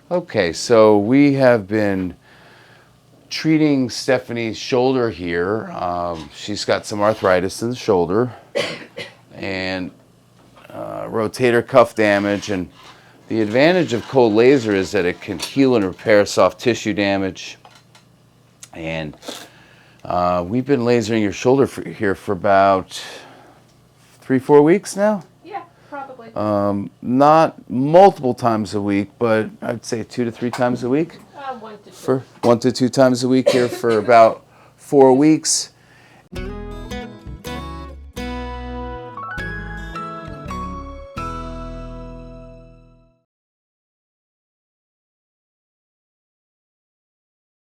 Okay, so we have been treating Stephanie's shoulder here. She's got some arthritis in the shoulder and rotator cuff damage. And the advantage of cold laser is that it can heal and repair soft tissue damage. And we've been lasering your shoulder here for about 3-4 weeks now. Yeah, probably. Not multiple times a week, but I'd say 2 to 3 times a week. 1 to 2. For 1 to 2 times a week here for about 4 weeks.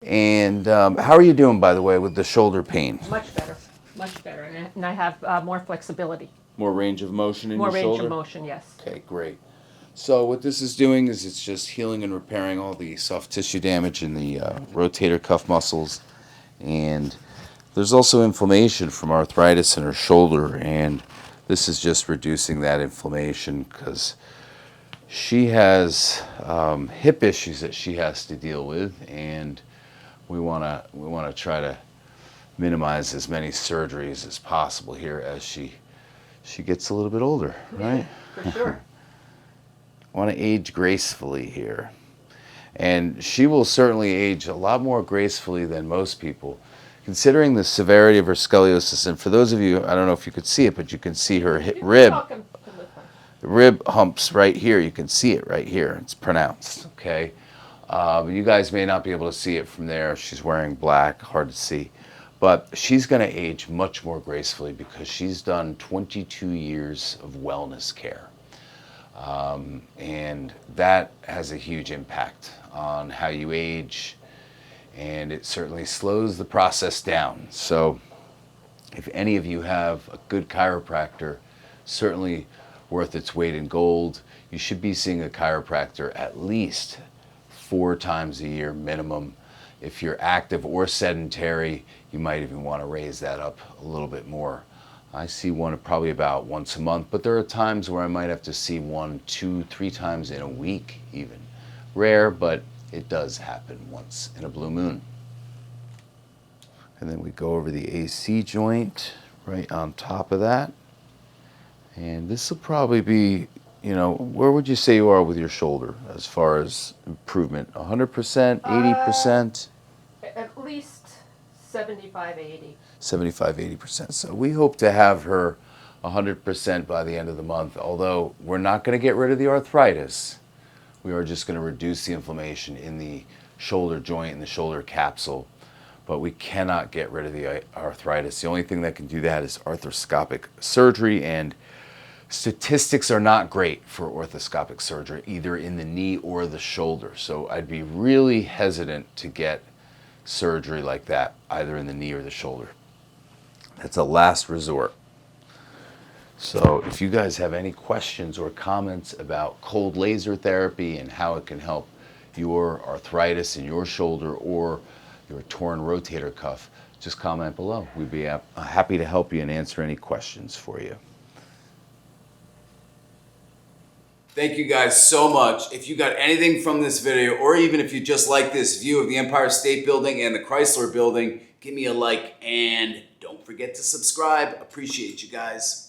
And how are you doing, by the way, with the shoulder pain? Much better, much better. And I have more flexibility. More range of motion in your shoulder? More range of motion, yes. Okay, great. So what this is doing is it's just healing and repairing all the soft tissue damage in the rotator cuff muscles. And there's also inflammation from arthritis in her shoulder, and this is just reducing that inflammation because she has hip issues that she has to deal with, and we want to try to minimize as many surgeries as possible here as she gets a little bit older, right? For sure. I want to age gracefully here. And she will certainly age a lot more gracefully than most people, considering the severity of her scoliosis. And for those of you, I don't know if you could see it, but you can see her rib. The rib humps right here. You can see it right here. It's pronounced, okay? You guys may not be able to see it from there. She's wearing black, hard to see. But she's going to age much more gracefully because she's done 22 years of wellness care. And that has a huge impact on how you age, and it certainly slows the process down. So if any of you have a good chiropractor, certainly worth its weight in gold. You should be seeing a chiropractor at least 4 times a year minimum. If you're active or sedentary, you might even want to raise that up a little bit more. I see one probably about once a month, but there are times where I might have to see 1, 2, 3 times in a week even. Rare, but it does happen once in a blue moon. And then we go over the AC joint right on top of that. And this will probably be, where would you say you are with your shoulder as far as improvement? 100%, 80%? At least 75, 80. 75, 80%. So we hope to have her 100% by the end of the month, although we're not going to get rid of the arthritis. We are just going to reduce the inflammation in the shoulder joint and the shoulder capsule, but we cannot get rid of the arthritis. The only thing that can do that is arthroscopic surgery, and statistics are not great for arthroscopic surgery, either in the knee or the shoulder. So I'd be really hesitant to get surgery like that, either in the knee or the shoulder. That's a last resort. So if you guys have any questions or comments about cold laser therapy and how it can help your arthritis in your shoulder or your torn rotator cuff, just comment below. We'd be happy to help you and answer any questions for you. Thank you guys so much. If you got anything from this video, or even if you just like this view of the Empire State Building and the Chrysler Building, give me a like and don't forget to subscribe. Appreciate you guys.